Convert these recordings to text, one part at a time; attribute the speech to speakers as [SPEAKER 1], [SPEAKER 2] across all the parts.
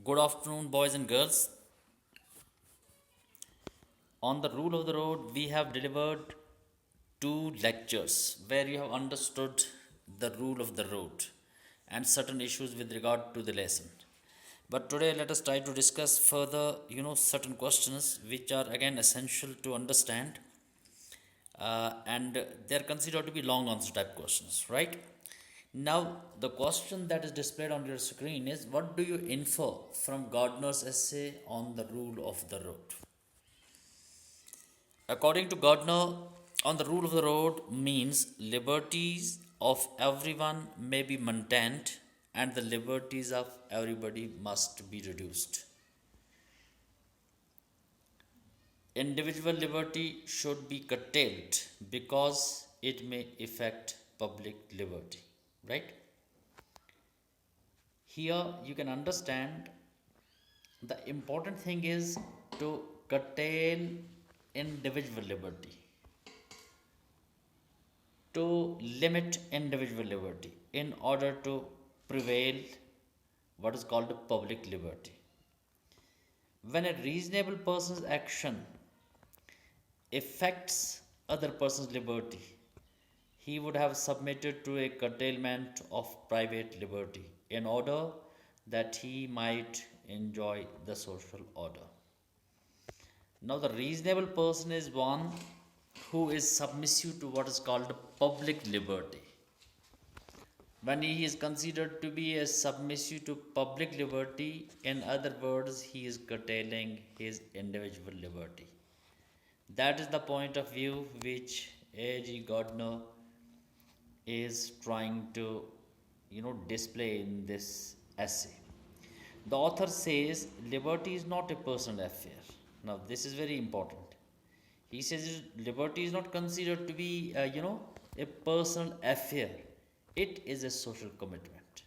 [SPEAKER 1] Good afternoon, boys and girls. On the rule of the road, we have delivered two lectures where you have understood the rule of the road and certain issues with regard to the lesson. But today, let us try to discuss further, certain questions which are again essential to understand, and they are considered to be long answer type questions, right? Now, the question that is displayed on your screen is, what do you infer from Gardiner's essay on the rule of the road? According to Gardiner, on the rule of the road means liberties of everyone may be maintained and the liberties of everybody must be reduced. Individual liberty should be curtailed because it may affect public liberty, right? Here you can understand the important thing is to curtail individual liberty, to limit individual liberty in order to prevail what is called public liberty. When a reasonable person's action affects other person's liberty, he would have submitted to a curtailment of private liberty in order that he might enjoy the social order. Now, the reasonable person is one who is submissive to what is called public liberty. When he is considered to be a submissive to public liberty, in other words, he is curtailing his individual liberty. That is the point of view which A.G. Gardiner is trying to display in this essay. The author says liberty is not a personal affair. Now, this is very important. He says liberty is not considered to be, a personal affair. It is a social commitment.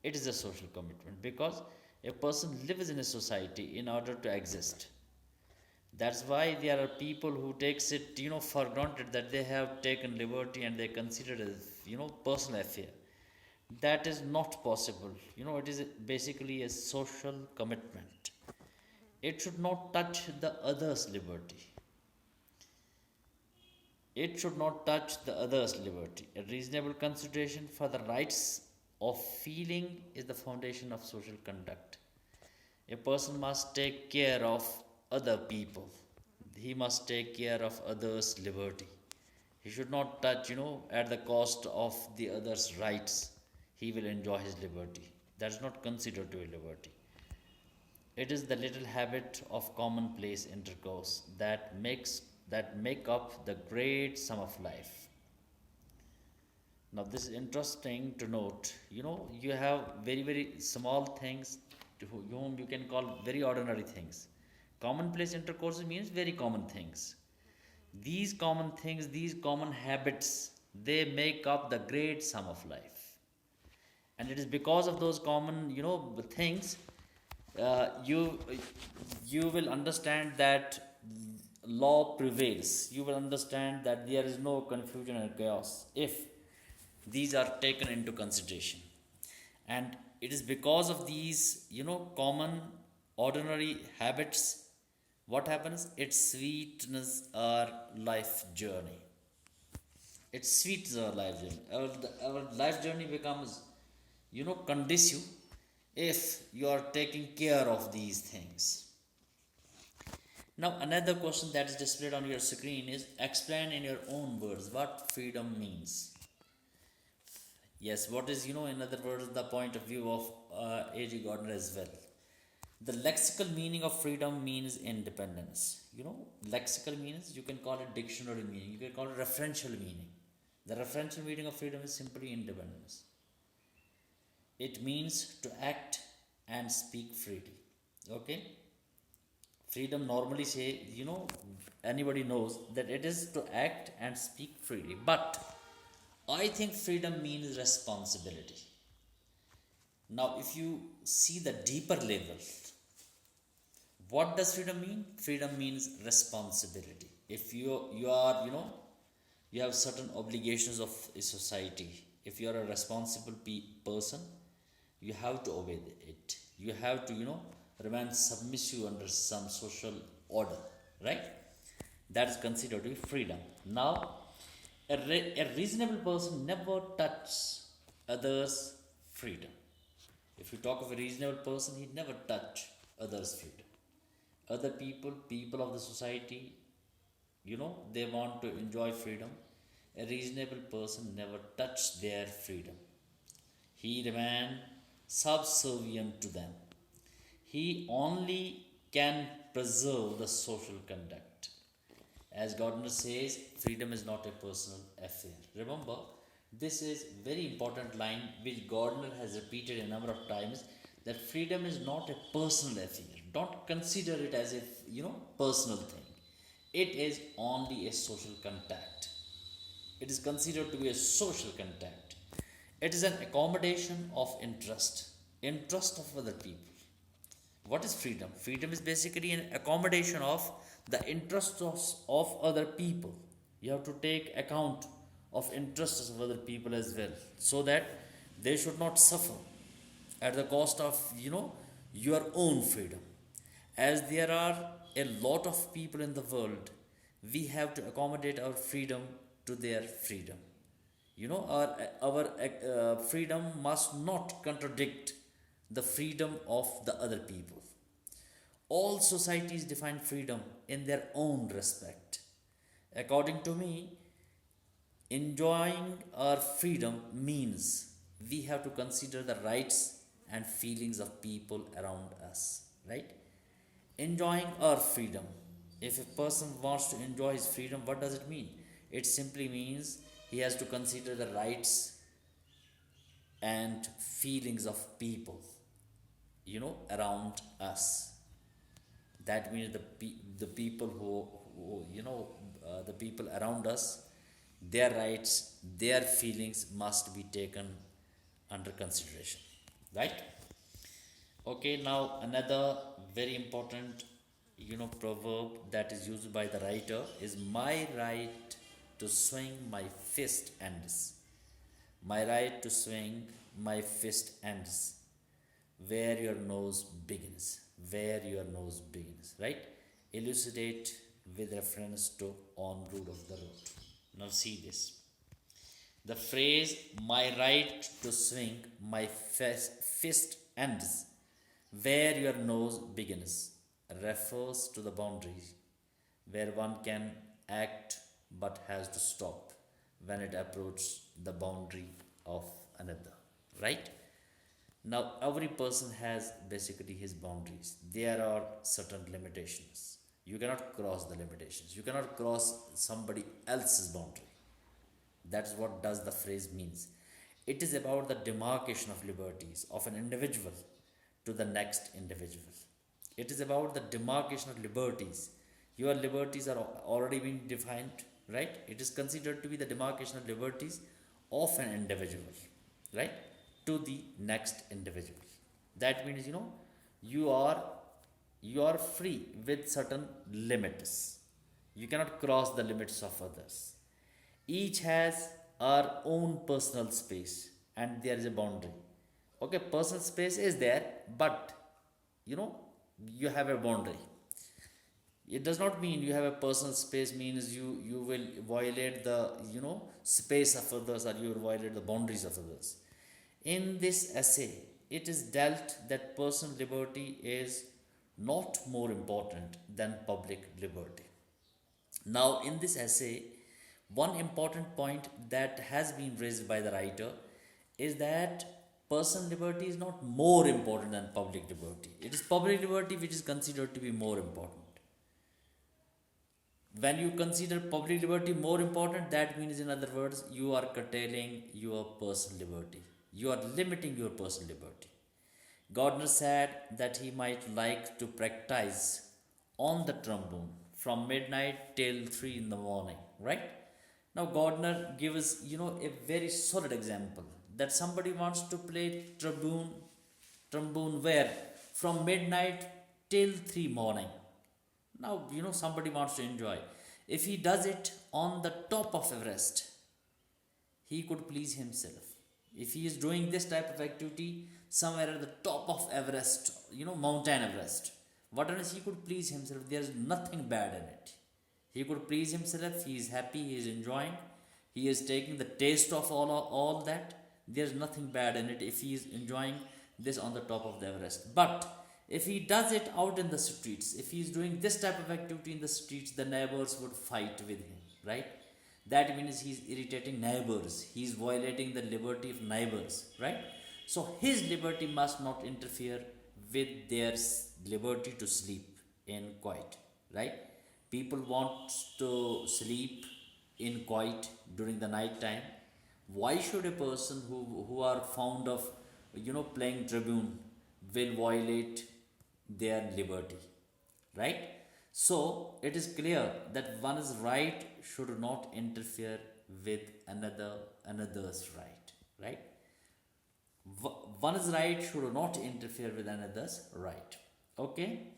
[SPEAKER 1] It is a social commitment because a person lives in a society in order to exist. That's why there are people who takes it, for granted that they have taken liberty and they consider it as, personal affair. That is not possible. It is basically a social commitment. It should not touch the other's liberty. It should not touch the other's liberty. A reasonable consideration for the rights of feeling is the foundation of social conduct. A person must take care of other people. He must take care of others' liberty. He should not touch, at the cost of the other's rights. He will enjoy his liberty. That's not considered to be liberty. It is the little habit of commonplace intercourse that make up the great sum of life. Now, this is interesting to note. You have very, very small things to whom you can call very ordinary things. Commonplace intercourse means very common things. These common things, these common habits, they make up the great sum of life. And it is because of those common, things, you will understand that law prevails. You will understand that there is no confusion and chaos if these are taken into consideration. And it is because of these, common ordinary habits, what happens? It sweetens our life journey. It sweetens our life journey. Our life journey becomes, conducive if you are taking care of these things. Now, another question that is displayed on your screen is, explain in your own words what freedom means. Yes, what is, in other words, the point of view of A.G. Gardiner as well. The lexical meaning of freedom means independence. Lexical means, you can call it dictionary meaning, you can call it referential meaning. The referential meaning of freedom is simply independence. It means to act and speak freely. Okay? Freedom normally say, anybody knows that it is to act and speak freely. But I think freedom means responsibility. Now, if you see the deeper level, what does freedom mean? Freedom means responsibility. If you are, you have certain obligations of a society. If you are a responsible person, you have to obey it. You have to, remain submissive under some social order, right? That is considered to be freedom. Now, a reasonable person never touches others' freedom. If you talk of a reasonable person, he never touch others' freedom. Other people of the society, they want to enjoy freedom. A reasonable person never touch their freedom. He remain subservient to them. He only can preserve the social conduct. As Gardiner says, freedom is not a personal affair. Remember, this is very important line which Gardiner has repeated a number of times, that freedom is not a personal affair. Don't consider it as a personal thing. It is only a social contact. It is considered to be a social contact. It is an accommodation of interest of other people. What is freedom? Freedom is basically an accommodation of the interests of other people. You have to take account of interests of other people as well, so that they should not suffer at the cost of your own freedom. As there are a lot of people in the world, we have to accommodate our freedom to their freedom. Our freedom must not contradict the freedom of the other people. All societies define freedom in their own respect. According to me, enjoying our freedom means we have to consider the rights and feelings of people around us, right? Enjoying our freedom. If a person wants to enjoy his freedom, what does it mean? It simply means he has to consider the rights and feelings of people, around us. That means the people the people around us, their rights, their feelings must be taken under consideration, right? Okay, now another very important proverb that is used by the writer is, my right to swing my fist ends. My right to swing my fist ends where your nose begins. Where your nose begins, right? Elucidate with reference to on road of the road. Now see this. The phrase, my right to swing my fist ends where your nose begins, refers to the boundaries where one can act but has to stop when it approaches the boundary of another, right? Now, every person has basically his boundaries. There are certain limitations. You cannot cross the limitations. You cannot cross somebody else's boundary. That's what does the phrase means. It is about the demarcation of liberties of an individual to the next individual. It is about the demarcation of liberties. Your liberties are already been defined, right? It is considered to be the demarcation of liberties of an individual, right, to the next individual. That means you are free with certain limits. You cannot cross the limits of others. Each has our own personal space, and there is a boundary. Okay, personal space is there, but you have a boundary. It does not mean you have a personal space means you will violate the space of others, or you will violate the boundaries of others. In this essay, it is dealt that personal liberty is not more important than public liberty. Now, in this essay, one important point that has been raised by the writer is that personal liberty is not more important than public liberty. It is public liberty which is considered to be more important. When you consider public liberty more important, that means, in other words, you are curtailing your personal liberty. You are limiting your personal liberty. Gardiner said that he might like to practice on the trombone from midnight till 3 in the morning, right? Now, Gardiner gives, a very solid example that somebody wants to play trombone where? From midnight till 3 morning. Now, somebody wants to enjoy. If he does it on the top of Everest, he could please himself. If he is doing this type of activity, somewhere at the top of Everest, Mountain Everest. Whatever he could please himself, there is nothing bad in it. He could please himself, he is happy, he is enjoying, he is taking the taste of all that. There is nothing bad in it if he is enjoying this on the top of the Everest. But if he does it out in the streets, if he is doing this type of activity in the streets, the neighbors would fight with him, right? That means he is irritating neighbors, he is violating the liberty of neighbors, right? So his liberty must not interfere with their liberty to sleep in quiet, right? People want to sleep in quiet during the night time. Why should a person who are fond of playing tribune will violate their liberty, right? So it is clear that one's right should not interfere with another's right? One's right should not interfere with another's right. Okay,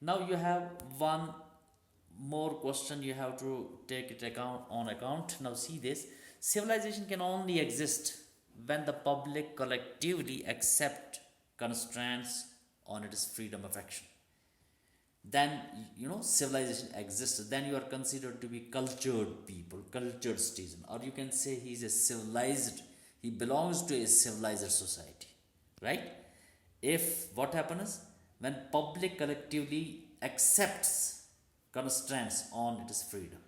[SPEAKER 1] now you have one more question you have to take it on account. Now see this: civilization can only exist when the public collectively accept constraints on its freedom of action. Then civilization exists. Then you are considered to be cultured people, cultured citizen, or you can say he is a civilized. He belongs to a civilized society, right? If what happens when public collectively accepts constraints on its freedom.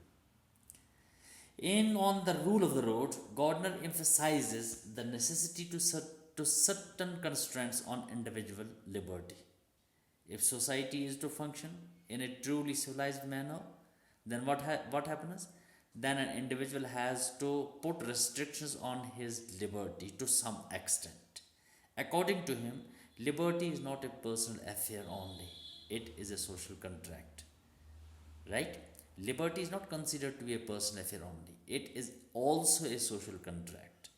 [SPEAKER 1] On the rule of the road, Gardiner emphasizes the necessity to certain constraints on individual liberty. If society is to function in a truly civilized manner, then what happens? Then an individual has to put restrictions on his liberty to some extent. According to him, liberty is not a personal affair only, it is a social contract. Right? Liberty is not considered to be a personal affair only, it is also a social contract.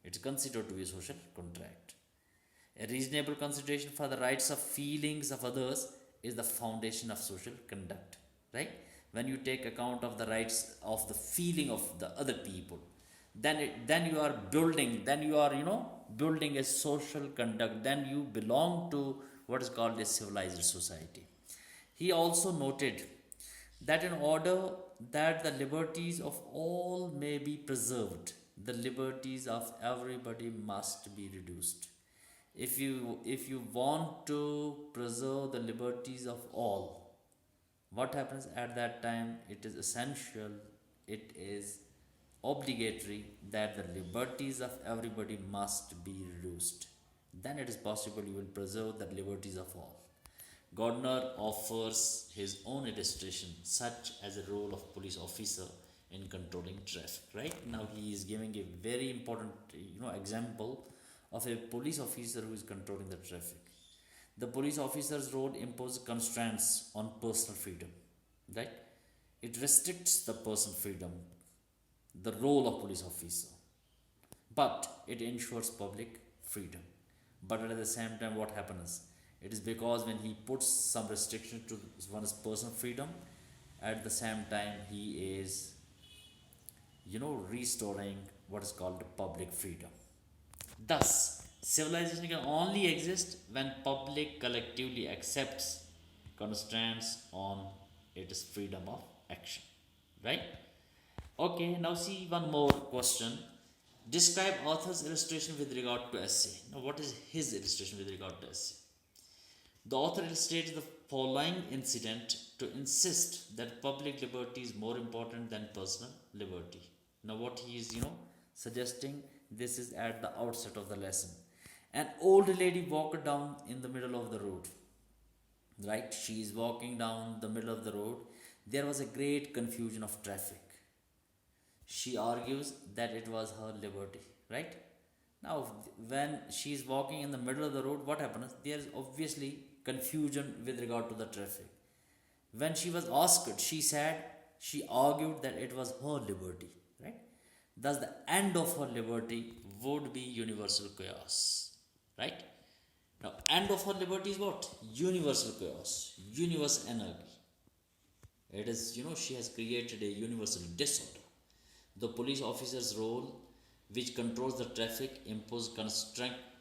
[SPEAKER 1] It's considered to be a social contract. A reasonable consideration for the rights of feelings of others is the foundation of social conduct, right? When you take account of the rights of the feeling of the other people, then you are building a social conduct. Then you belong to what is called a civilized society. He also noted that in order that the liberties of all may be preserved, the liberties of everybody must be reduced. If you want to preserve the liberties of all, what happens at that time? It is essential, it is obligatory that the liberties of everybody must be reduced. Then it is possible you will preserve the liberties of all. Gardiner offers his own illustration, such as the role of police officer in controlling traffic. Right now, he is giving a very important, example of a police officer who is controlling the traffic. The police officer's role imposes constraints on personal freedom. Right? It restricts the personal freedom, the role of police officer, but it ensures public freedom. But at the same time, what happens? It is because when he puts some restriction to one's personal freedom, at the same time he is, restoring what is called public freedom. Thus, civilization can only exist when public collectively accepts constraints on its freedom of action. Right? Okay, now see one more question. Describe author's illustration with regard to essay. Now, what is his illustration with regard to essay? The author illustrates the following incident to insist that public liberty is more important than personal liberty. Now, what he is, suggesting, this is at the outset of the lesson. An old lady walked down in the middle of the road. Right? She is walking down the middle of the road. There was a great confusion of traffic. She argues that it was her liberty. Right? Now, when she is walking in the middle of the road, what happens? There is obviously confusion with regard to the traffic. When she was asked, she argued that it was her liberty. Right? Thus, the end of her liberty would be universal chaos. Right? Now, end of her liberty is what? Universal chaos, universal anarchy. It is, she has created a universal disorder. The police officer's role, which controls the traffic, imposes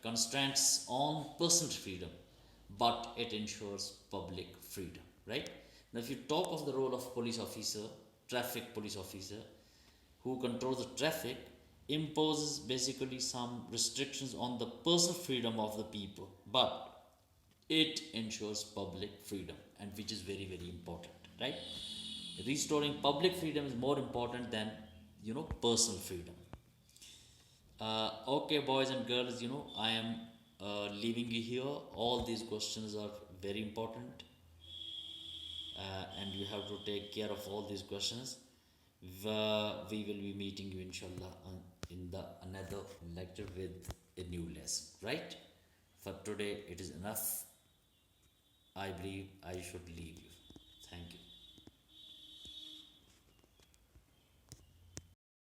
[SPEAKER 1] constraints on personal freedom, but it ensures public freedom, right? Now, if you talk of the role of police officer, traffic police officer, who controls the traffic, imposes basically some restrictions on the personal freedom of the people, but it ensures public freedom, and which is very, very important, right? Restoring public freedom is more important than personal freedom. Okay, boys and girls, I am leaving you here. All these questions are very important, and you have to take care of all these questions. We will be meeting you, inshallah, in the another lecture with a new lesson, right? For today, it is enough. I believe I should leave you.